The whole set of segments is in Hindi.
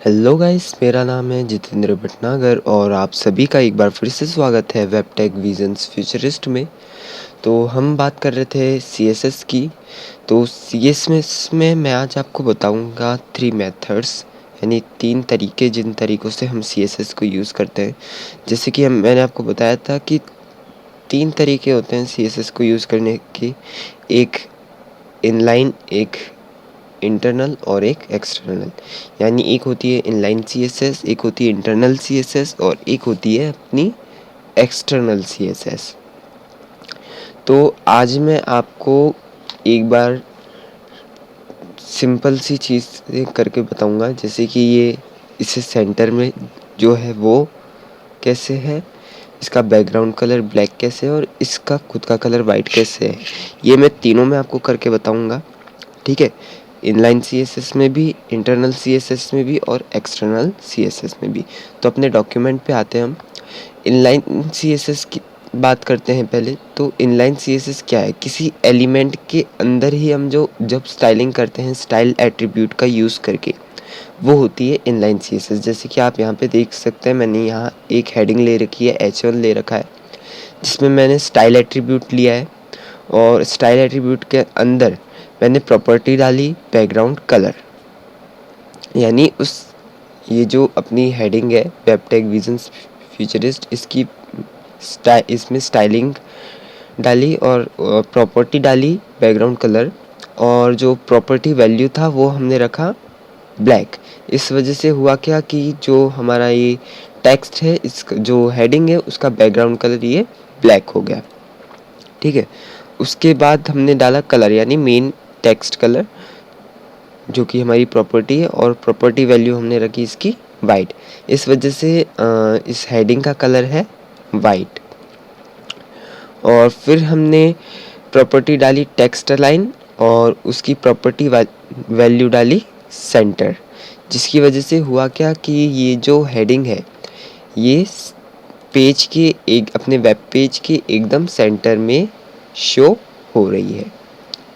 हेलो गाइस, मेरा नाम है जितेंद्र भटनागर और आप सभी का एक बार फिर से स्वागत है वेबटेक विजन्स फ्यूचरिस्ट में। तो हम बात कर रहे थे सीएसएस की। तो सीएसएस में मैं आज आपको बताऊंगा 3 मेथड्स, यानी 3 तरीके जिन तरीक़ों से हम सीएसएस को यूज़ करते हैं। जैसे कि मैंने आपको बताया था कि 3 तरीके होते हैं सीएसएस को यूज़ करने के, एक इनलाइन, एक इंटरनल और एक एक्सटर्नल। यानी एक होती है इनलाइन सीएसएस, एक होती है इंटरनल सीएसएस और एक होती है अपनी एक्सटर्नल सीएसएस। तो आज मैं आपको एक बार सिंपल सी चीज़ करके बताऊंगा, जैसे कि ये इसे सेंटर में जो है वो कैसे है, इसका बैकग्राउंड कलर ब्लैक कैसे है और इसका खुद का कलर वाइट कैसे है। ये मैं तीनों में आपको करके बताऊंगा, ठीक है। इनलाइन सीएसएस में भी, इंटरनल सीएसएस में भी और एक्सटर्नल सीएसएस में भी। तो अपने डॉक्यूमेंट पे आते हैं हम। इनलाइन सीएसएस की बात करते हैं पहले। तो इनलाइन सीएसएस क्या है? किसी एलिमेंट के अंदर ही हम जो जब स्टाइलिंग करते हैं स्टाइल एट्रीब्यूट का यूज़ करके, वो होती है इनलाइन सीएसएस। जैसे कि आप यहाँ पे देख सकते हैं, मैंने यहाँ एक हेडिंग ले रखी है, H1 ले रखा है, जिसमें मैंने स्टाइल एट्रीब्यूट लिया है और स्टाइल एट्रीब्यूट के अंदर मैंने प्रॉपर्टी डाली बैकग्राउंड कलर। यानी ये जो अपनी हेडिंग है वेबटेक विजन्स फ्यूचरिस्ट, इसमें स्टाइलिंग डाली और प्रॉपर्टी डाली बैकग्राउंड कलर, और जो प्रॉपर्टी वैल्यू था वो हमने रखा ब्लैक। इस वजह से हुआ क्या कि जो हमारा ये टेक्स्ट है, इस जो हेडिंग है उसका बैकग्राउंड कलर ये ब्लैक हो गया, ठीक है। उसके बाद हमने डाला कलर, यानी मेन टेक्स्ट कलर, जो कि हमारी प्रॉपर्टी है, और प्रॉपर्टी वैल्यू हमने रखी इसकी वाइट। इस वजह से इस हेडिंग का कलर है वाइट। और फिर हमने प्रॉपर्टी डाली टेक्स्ट अलाइन और उसकी प्रॉपर्टी वैल्यू डाली सेंटर, जिसकी वजह से हुआ क्या कि ये जो हेडिंग है ये पेज के अपने वेब पेज के एकदम सेंटर में शो हो रही है,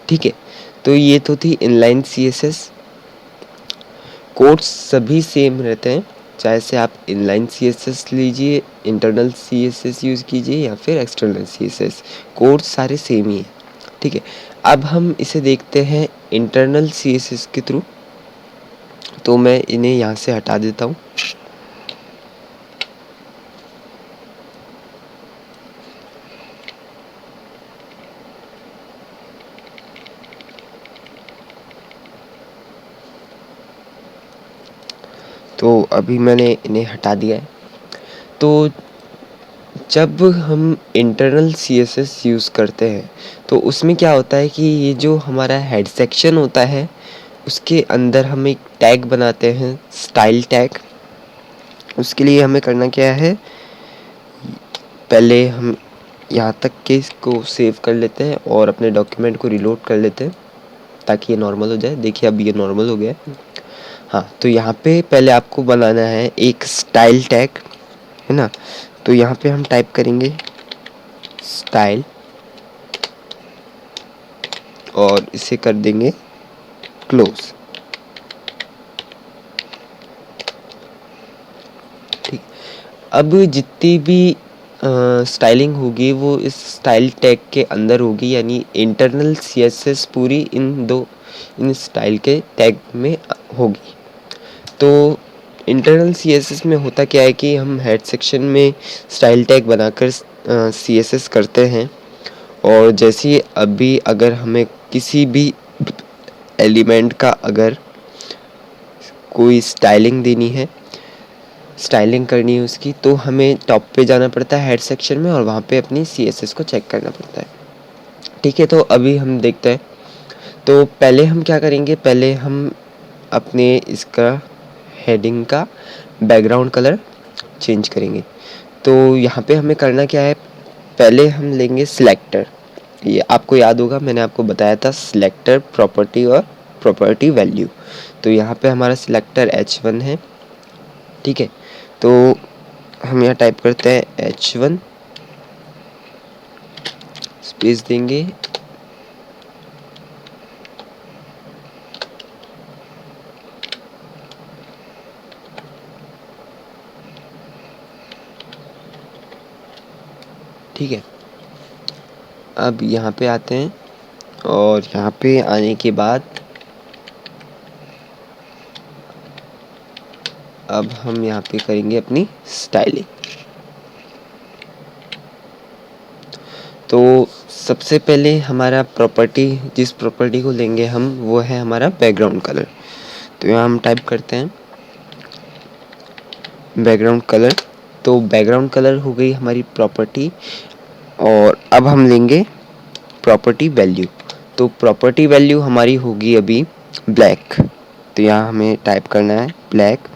ठीक है। तो ये तो थी इनलाइन सीएसएस। कोड्स सभी सेम रहते हैं, चाहे से आप इनलाइन सीएसएस लीजिए, इंटरनल सीएसएस यूज़ कीजिए या फिर एक्सटर्नल सीएसएस, कोड्स सारे सेम ही हैं, ठीक है। अब हम इसे देखते हैं इंटरनल सीएसएस के थ्रू। तो मैं इन्हें यहाँ से हटा देता हूँ। तो अभी मैंने इन्हें हटा दिया है। तो जब हम इंटरनल सीएसएस यूज़ करते हैं तो उसमें क्या होता है कि ये जो हमारा हेड सेक्शन होता है उसके अंदर हम एक टैग बनाते हैं, स्टाइल टैग। उसके लिए हमें करना क्या है, पहले हम यहाँ तक के इसको सेव कर लेते हैं और अपने डॉक्यूमेंट को रिलोड कर लेते हैं ताकि ये नॉर्मल हो जाए। देखिए अब ये नॉर्मल हो गया है। हाँ, तो यहाँ पे पहले आपको बनाना है एक स्टाइल टैग, है ना। तो यहाँ पे हम टाइप करेंगे स्टाइल और इसे कर देंगे क्लोज, ठीक। अब जितनी भी स्टाइलिंग होगी वो इस स्टाइल टैग के अंदर होगी, यानी इंटरनल सीएसएस पूरी इन स्टाइल के टैग में होगी। तो इंटरनल सीएसएस में होता क्या है कि हम हेड सेक्शन में स्टाइल टैग बनाकर सीएसएस करते हैं, और जैसे अभी अगर हमें किसी भी एलिमेंट का अगर कोई स्टाइलिंग देनी है, स्टाइलिंग करनी है उसकी, तो हमें टॉप पे जाना पड़ता है हेड सेक्शन में और वहाँ पे अपनी सीएसएस को चेक करना पड़ता है, ठीक है। तो अभी हम देखते हैं। तो पहले हम क्या करेंगे, पहले हम अपने इसका हेडिंग का बैकग्राउंड कलर चेंज करेंगे। तो यहाँ पे हमें करना क्या है, पहले हम लेंगे सिलेक्टर। ये आपको याद होगा, मैंने आपको बताया था सिलेक्टर, प्रॉपर्टी और प्रॉपर्टी वैल्यू। तो यहाँ पे हमारा सिलेक्टर H1 है, ठीक है। तो हम यहाँ टाइप करते हैं H1 स्पेस देंगे, ठीक है, अब यहाँ पे आते हैं और यहाँ पे आने के बाद अब हम यहाँ पे करेंगे अपनी स्टाइलिंग। तो सबसे पहले हमारा प्रॉपर्टी, जिस प्रॉपर्टी को लेंगे हम, वो है हमारा बैकग्राउंड कलर। तो यहाँ हम टाइप करते हैं बैकग्राउंड कलर। तो बैकग्राउंड कलर हो गई हमारी प्रॉपर्टी, और अब हम लेंगे प्रॉपर्टी वैल्यू। तो प्रॉपर्टी वैल्यू हमारी होगी अभी ब्लैक। तो यहाँ हमें टाइप करना है ब्लैक,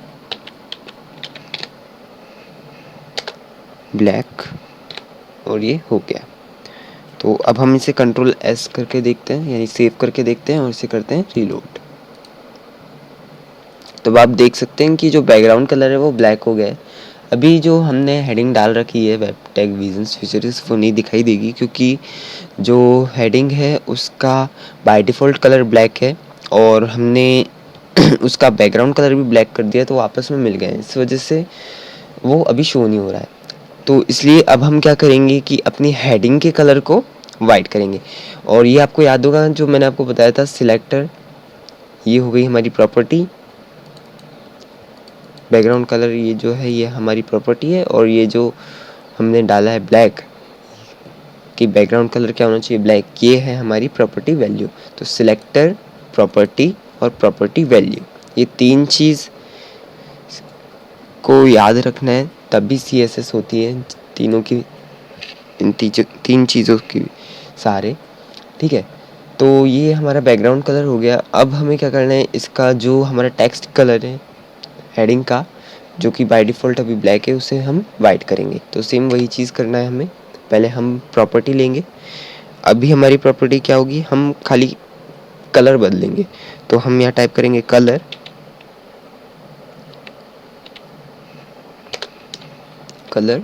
ब्लैक, और ये हो गया। तो अब हम इसे कंट्रोल एस करके देखते हैं, यानी सेव करके देखते हैं, और इसे करते हैं रीलोड। तो अब आप देख सकते हैं कि जो बैकग्राउंड कलर है वो ब्लैक हो गया है। अभी जो हमने हेडिंग डाल रखी है वेबटेक विजन्स फीचर्स, वो नहीं दिखाई देगी, क्योंकि जो हेडिंग है उसका बाय डिफ़ॉल्ट कलर ब्लैक है, और हमने उसका बैकग्राउंड कलर भी ब्लैक कर दिया, तो आपस में मिल गए हैं। इस वजह से वो अभी शो नहीं हो रहा है। तो इसलिए अब हम क्या करेंगे कि अपनी हेडिंग के कलर को वाइट करेंगे। और ये आपको याद होगा जो मैंने आपको बताया था सिलेक्टर, ये हो गई हमारी प्रॉपर्टी। बैकग्राउंड कलर ये जो है ये हमारी प्रॉपर्टी है, और ये जो हमने डाला है ब्लैक, कि बैकग्राउंड कलर क्या होना चाहिए, ब्लैक, ये है हमारी प्रॉपर्टी वैल्यू। तो सिलेक्टर, प्रॉपर्टी और प्रॉपर्टी वैल्यू, ये तीन चीज़ को याद रखना है, तभी CSS होती है तीनों की, इन तीन चीज़ों की सारे। ठीक है, तो ये हमारा बैकग्राउंड कलर हो गया। अब हमें क्या करना है, इसका जो हमारा टेक्स्ट कलर है हेडिंग का, जो कि बाय डिफ़ॉल्ट अभी ब्लैक है, उसे हम वाइट करेंगे। तो सेम वही चीज़ करना है हमें। पहले हम प्रॉपर्टी लेंगे। अभी हमारी प्रॉपर्टी क्या होगी, हम खाली कलर बदलेंगे। तो हम यहाँ टाइप करेंगे कलर, कलर,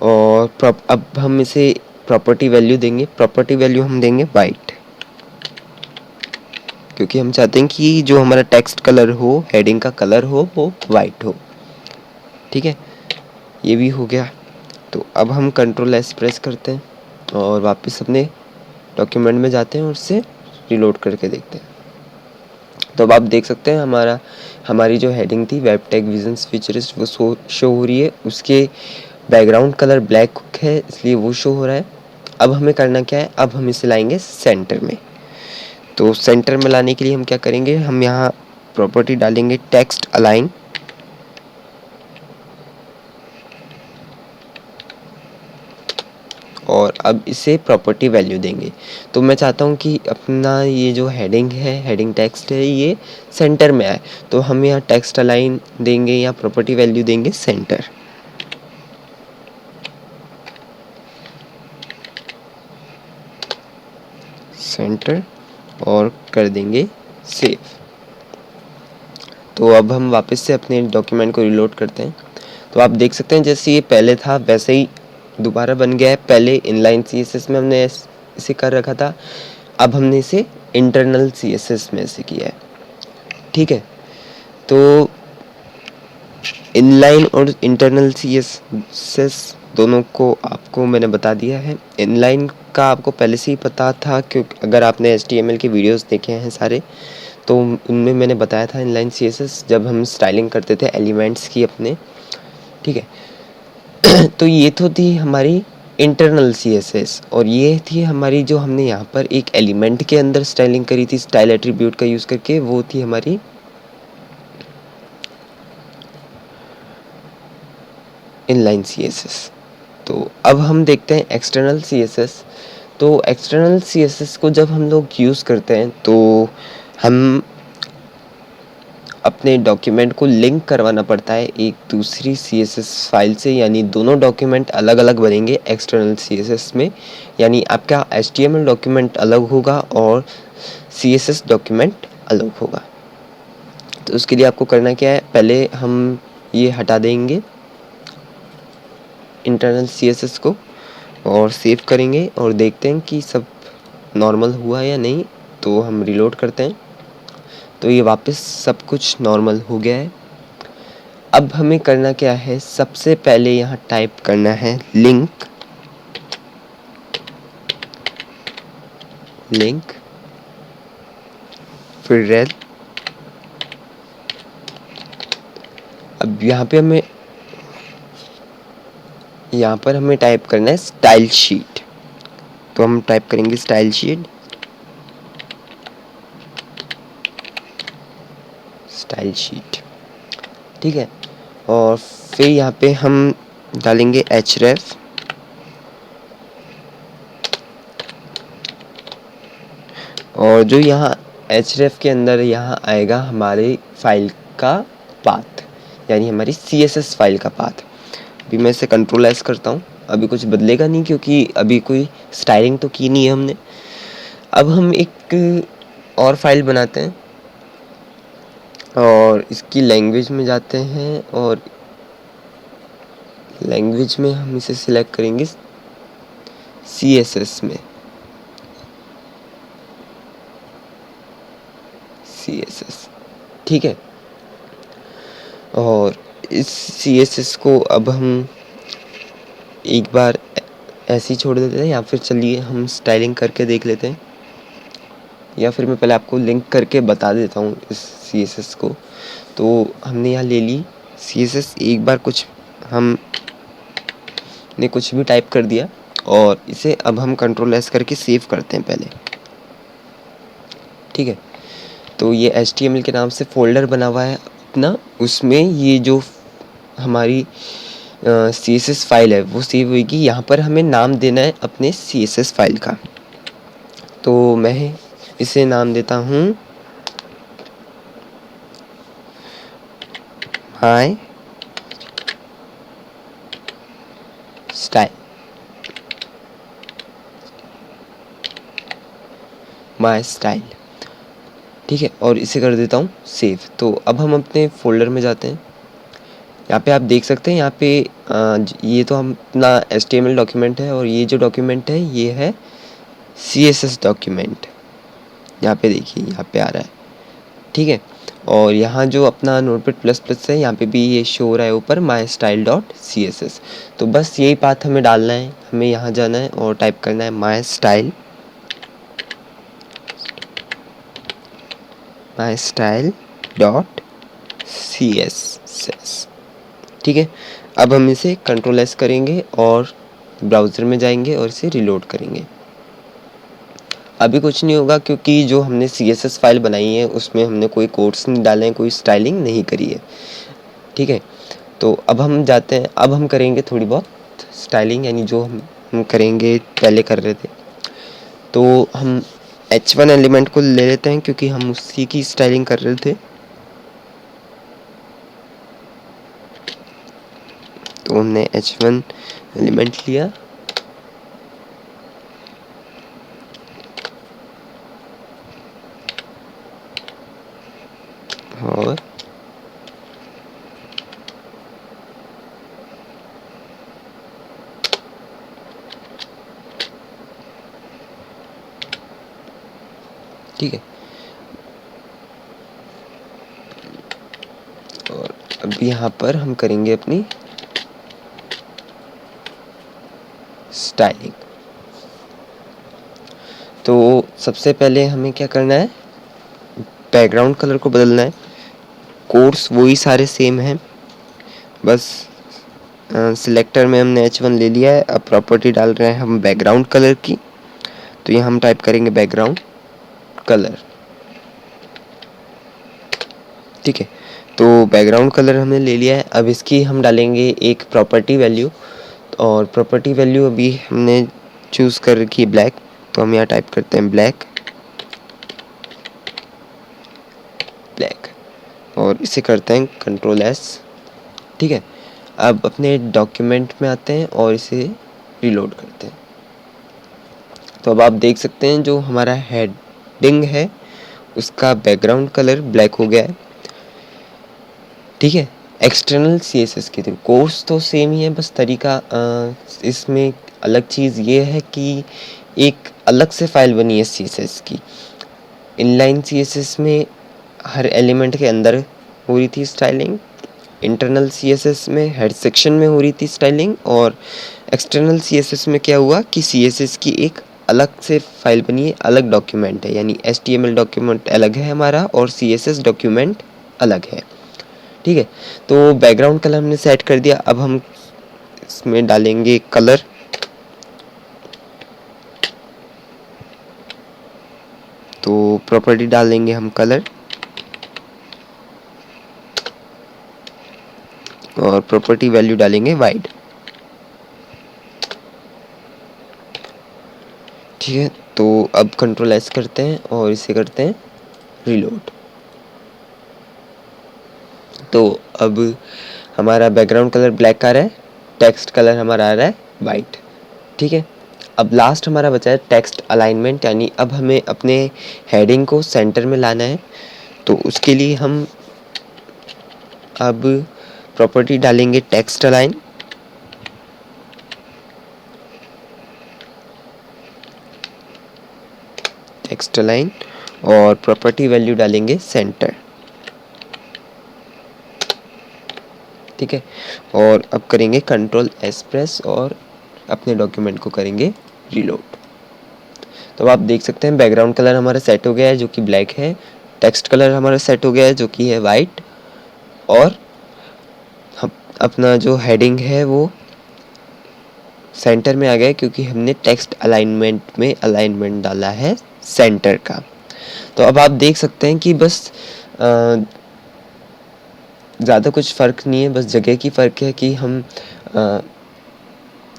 और अब हम इसे प्रॉपर्टी वैल्यू देंगे। प्रॉपर्टी वैल्यू हम देंगे वाइट, क्योंकि हम चाहते हैं कि जो हमारा टेक्स्ट कलर हो, हेडिंग का कलर हो, वो वाइट हो। ठीक है, ये भी हो गया। तो अब हम कंट्रोल एस प्रेस करते हैं और वापस अपने डॉक्यूमेंट में जाते हैं और उससे रीलोड करके देखते हैं। तो अब आप देख सकते हैं हमारी जो हेडिंग थी वेबटेक विजन्स फीचर्स, वो शो हो रही है। उसके बैकग्राउंड कलर ब्लैक है, इसलिए वो शो हो रहा है। अब हमें करना क्या है, अब हम इसे लाएंगे सेंटर में। तो सेंटर में लाने के लिए हम क्या करेंगे, हम यहाँ प्रॉपर्टी डालेंगे टेक्स्ट अलाइन, और अब इसे प्रॉपर्टी वैल्यू देंगे। तो मैं चाहता हूँ कि अपना ये जो हेडिंग है, हेडिंग टेक्स्ट है, ये सेंटर में आए। तो हम यहाँ टेक्स्ट अलाइन देंगे या प्रॉपर्टी वैल्यू देंगे सेंटर। सेंटर, और कर देंगे सेव। तो अब हम वापस से अपने डॉक्यूमेंट को रीलोड करते हैं। तो आप देख सकते हैं जैसे ये पहले था वैसे ही दोबारा बन गया है। पहले इनलाइन CSS में हमने इसे कर रखा था, अब हमने इसे इंटरनल CSS में से किया है। ठीक है, तो इनलाइन और इंटरनल CSS दोनों को आपको मैंने बता दिया है। इनलाइन का आपको पहले से ही पता था, क्योंकि अगर आपने HTML के वीडियोस देखे हैं सारे, तो उनमें मैंने बताया था इनलाइन CSS जब हम स्टाइलिंग करते थे एलिमेंट्स की अपने। ठीक है, तो ये तो थी हमारी इंटरनल CSS, और ये थी हमारी जो हमने यहाँ पर एक एलिमेंट के अंदर स्टाइलिंग करी थी स्टाइल एट्रीब्यूट का यूज़ करके, वो थी हमारी इनलाइन CSS। तो अब हम देखते हैं एक्सटर्नल CSS। तो एक्सटर्नल CSS को जब हम लोग यूज़ करते हैं तो हम अपने डॉक्यूमेंट को लिंक करवाना पड़ता है एक दूसरी CSS फाइल से, यानी दोनों डॉक्यूमेंट अलग अलग बनेंगे एक्सटर्नल CSS में। यानी आपका HTML डॉक्यूमेंट अलग होगा और CSS डॉक्यूमेंट अलग होगा। तो उसके लिए आपको करना क्या है, पहले हम ये हटा देंगे इंटरनल CSS को, और सेव करेंगे और देखते हैं कि सब नॉर्मल हुआ या नहीं। तो हम रीलोड करते हैं, तो ये वापस सब कुछ नॉर्मल हो गया है। अब हमें करना क्या है, सबसे पहले यहाँ टाइप करना है लिंक लिंक, फिर रेल। अब यहाँ पर हमें टाइप करना है स्टाइल शीट। तो हम टाइप करेंगे स्टाइल शीट, स्टाइल शीट, ठीक है। और फिर यहाँ पे हम डालेंगे href, और जो यहाँ href के अंदर यहाँ आएगा हमारी फाइल का पाथ, यानी हमारी CSS फाइल का पाथ। अभी मैं इसे कंट्रोल एस करता हूँ। अभी कुछ बदलेगा नहीं क्योंकि अभी कोई स्टाइलिंग तो की नहीं है हमने। अब हम एक और फाइल बनाते हैं और इसकी लैंग्वेज में जाते हैं, और लैंग्वेज में हम इसे सिलेक्ट करेंगे CSS में, CSS, ठीक है। और इस CSS को अब हम एक बार ऐसे ही छोड़ देते हैं, या फिर चलिए हम स्टाइलिंग करके देख लेते हैं, या फिर मैं पहले आपको लिंक करके बता देता हूँ इस CSS को। तो हमने यहाँ ले ली CSS, एक बार हमने कुछ भी टाइप कर दिया, और इसे अब हम कंट्रोल एस करके सेव करते हैं पहले, ठीक है। तो ये HTML के नाम से फ़ोल्डर बना हुआ है अपना, उसमें ये जो हमारी CSS फाइल है वो सेव होगी। यहाँ पर हमें नाम देना है अपने CSS फाइल का। तो मैं इसे नाम देता हूँ माय स्टाइल, माय स्टाइल, ठीक है। और इसे कर देता हूँ सेव। तो अब हम अपने फोल्डर में जाते हैं। यहाँ पे आप देख सकते हैं, यहाँ पे ये तो हम अपना HTML डॉक्यूमेंट है, और ये जो डॉक्यूमेंट है ये है CSS डॉक्यूमेंट। यहाँ पे देखिए, यहाँ पे आ रहा है, ठीक है। और यहाँ जो अपना नोटपैड प्लस प्लस है, यहाँ पे भी ये शो हो रहा है ऊपर mystyle.css। तो बस यही पाथ हमें डालना है। हमें यहाँ जाना है और टाइप करना है mystyle.css, ठीक है। अब हम इसे कंट्रोल एस करेंगे और ब्राउज़र में जाएंगे और इसे रिलोड करेंगे। अभी कुछ नहीं होगा क्योंकि जो हमने CSS फाइल बनाई है उसमें हमने कोई कोड्स नहीं डाले हैं, कोई स्टाइलिंग नहीं करी है, ठीक है। तो अब हम जाते हैं, अब हम करेंगे थोड़ी बहुत स्टाइलिंग, यानी जो हम करेंगे पहले कर रहे थे। तो हम H1 एलिमेंट को ले लेते हैं क्योंकि हम उसी की स्टाइलिंग कर रहे थे। तो हमने H1 एलिमेंट लिया, और ठीक है। और अब यहाँ पर हम करेंगे अपनी स्टाइलिंग। तो सबसे पहले हमें क्या करना है, बैकग्राउंड कलर को बदलना है। कोड्स वही सारे सेम हैं, बस सिलेक्टर में हमने H1 ले लिया है। अब प्रॉपर्टी डाल रहे हैं हम बैकग्राउंड कलर की। तो यहाँ हम टाइप करेंगे बैकग्राउंड कलर, ठीक है। तो बैकग्राउंड कलर हमने ले लिया है। अब इसकी हम डालेंगे एक प्रॉपर्टी वैल्यू, और प्रॉपर्टी वैल्यू अभी हमने चूज़ कर रखी है ब्लैक। तो हम यहाँ टाइप करते हैं ब्लैक, और इसे करते हैं कंट्रोल एस, ठीक है। अब अपने डॉक्यूमेंट में आते हैं और इसे रिलोड करते हैं। तो अब आप देख सकते हैं जो हमारा हेडिंग है उसका बैकग्राउंड कलर ब्लैक हो गया है, ठीक है। एक्सटर्नल CSS के थ्रू कोर्स तो सेम ही है, बस तरीका इसमें अलग चीज़ ये है कि एक अलग से फाइल बनी है CSS की। इनलाइन CSS में हर एलिमेंट के अंदर हो रही थी स्टाइलिंग, इंटरनल CSS में हेड सेक्शन में हो रही थी स्टाइलिंग, और एक्सटर्नल CSS में क्या हुआ कि CSS की एक अलग से फाइल बनी है, अलग डॉक्यूमेंट है, यानी HTML डॉक्यूमेंट अलग है हमारा और CSS डॉक्यूमेंट अलग है। ठीक है, तो बैकग्राउंड कलर हमने सेट कर दिया। अब हम इसमें डालेंगे कलर। तो प्रॉपर्टी डाल देंगे हम कलर और प्रॉपर्टी वैल्यू डालेंगे वाइड। ठीक है, तो अब कंट्रोल S करते हैं और इसे करते हैं रीलोड। तो अब हमारा बैकग्राउंड कलर ब्लैक आ रहा है, टेक्स्ट कलर हमारा आ रहा है वाइट। ठीक है, अब लास्ट हमारा बचा है टेक्स्ट अलाइनमेंट, यानी अब हमें अपने हेडिंग को सेंटर में लाना है। तो उसके लिए हम अब प्रॉपर्टी डालेंगे टेक्स्ट अलाइन और प्रॉपर्टी वैल्यू डालेंगे सेंटर। ठीक है, और अब करेंगे कंट्रोल S प्रेस और अपने डॉक्यूमेंट को करेंगे रीलोड। तो आप देख सकते हैं बैकग्राउंड कलर हमारा सेट हो गया है जो कि ब्लैक है, टेक्स्ट कलर हमारा सेट हो गया है जो कि है वाइट, और अपना जो हेडिंग है वो सेंटर में आ गया क्योंकि हमने टेक्स्ट अलाइनमेंट में अलाइनमेंट डाला है सेंटर का। तो अब आप देख सकते हैं कि बस ज़्यादा कुछ फ़र्क नहीं है, बस जगह की फ़र्क है कि हम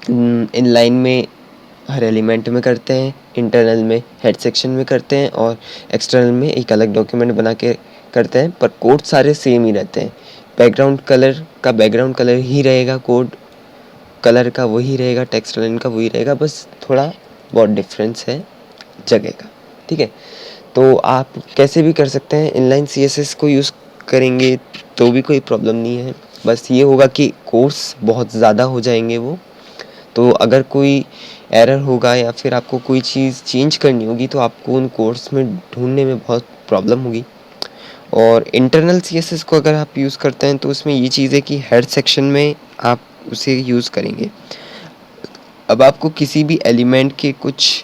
इन लाइन में हर एलिमेंट में करते हैं, इंटरनल में हेड सेक्शन में करते हैं और एक्सटर्नल में एक अलग डॉक्यूमेंट बना के करते हैं, पर कोड सारे सेम ही रहते हैं। बैकग्राउंड कलर का बैकग्राउंड कलर ही रहेगा, कोड कलर का वही रहेगा, टेक्स्ट लाइन का वही रहेगा, बस थोड़ा बहुत डिफरेंस है जगह का। ठीक है, तो आप कैसे भी कर सकते हैं, इनलाइन CSS को यूज़ करेंगे तो भी कोई प्रॉब्लम नहीं है। बस ये होगा कि कोर्स बहुत ज़्यादा हो जाएंगे वो, तो अगर कोई एरर होगा या फिर आपको कोई चीज़ चेंज करनी होगी तो आपको उन कोर्स में ढूंढने में बहुत प्रॉब्लम होगी। और इंटरनल CSS को अगर आप यूज़ करते हैं तो उसमें ये चीज़ है कि हेड सेक्शन में आप उसे यूज़ करेंगे। अब आपको किसी भी एलिमेंट के कुछ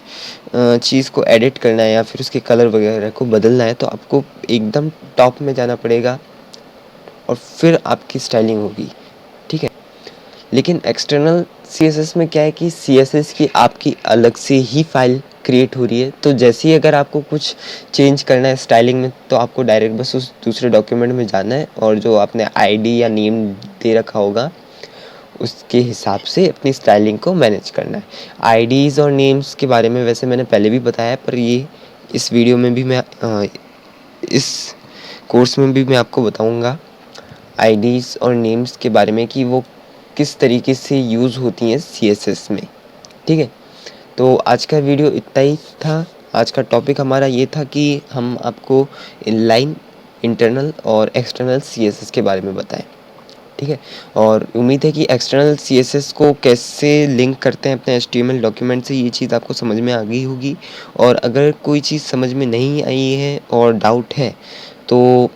चीज़ को एडिट करना है या फिर उसके कलर वगैरह को बदलना है तो आपको एकदम टॉप में जाना पड़ेगा और फिर आपकी स्टाइलिंग होगी। ठीक है, लेकिन एक्सटर्नल CSS में क्या है कि CSS की आपकी अलग से ही फाइल क्रिएट हो रही है, तो जैसे ही अगर आपको कुछ चेंज करना है स्टाइलिंग में तो आपको डायरेक्ट बस उस दूसरे डॉक्यूमेंट में जाना है और जो आपने ID या नेम दे रखा होगा उसके हिसाब से अपनी स्टाइलिंग को मैनेज करना है। IDs और नेम्स के बारे में वैसे मैंने पहले भी बताया, पर ये इस वीडियो में भी मैं इस कोर्स में भी मैं आपको बताऊंगा IDs और नेम्स के बारे में कि वो किस तरीके से यूज़ होती हैं CSS में। ठीक है, तो आज का वीडियो इतना ही था। आज का टॉपिक हमारा ये था कि हम आपको इनलाइन, इंटरनल और एक्सटर्नल CSS के बारे में बताएं। ठीक है, और उम्मीद है कि एक्सटर्नल CSS को कैसे लिंक करते हैं अपने HTML डॉक्यूमेंट से, ये चीज़ आपको समझ में आ गई होगी। और अगर कोई चीज़ समझ में नहीं आई है और डाउट है तो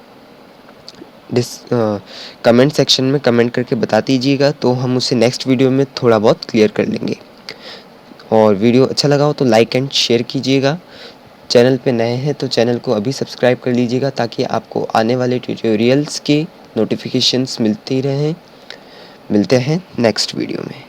कमेंट सेक्शन में कमेंट करके बता दीजिएगा, तो हम उसे नेक्स्ट वीडियो में थोड़ा बहुत क्लियर कर लेंगे। और वीडियो अच्छा लगा हो तो लाइक एंड शेयर कीजिएगा। चैनल पे नए हैं तो चैनल को अभी सब्सक्राइब कर लीजिएगा ताकि आपको आने वाले ट्यूटोरियल्स की नोटिफिकेशंस मिलती रहें। मिलते हैं नेक्स्ट वीडियो में।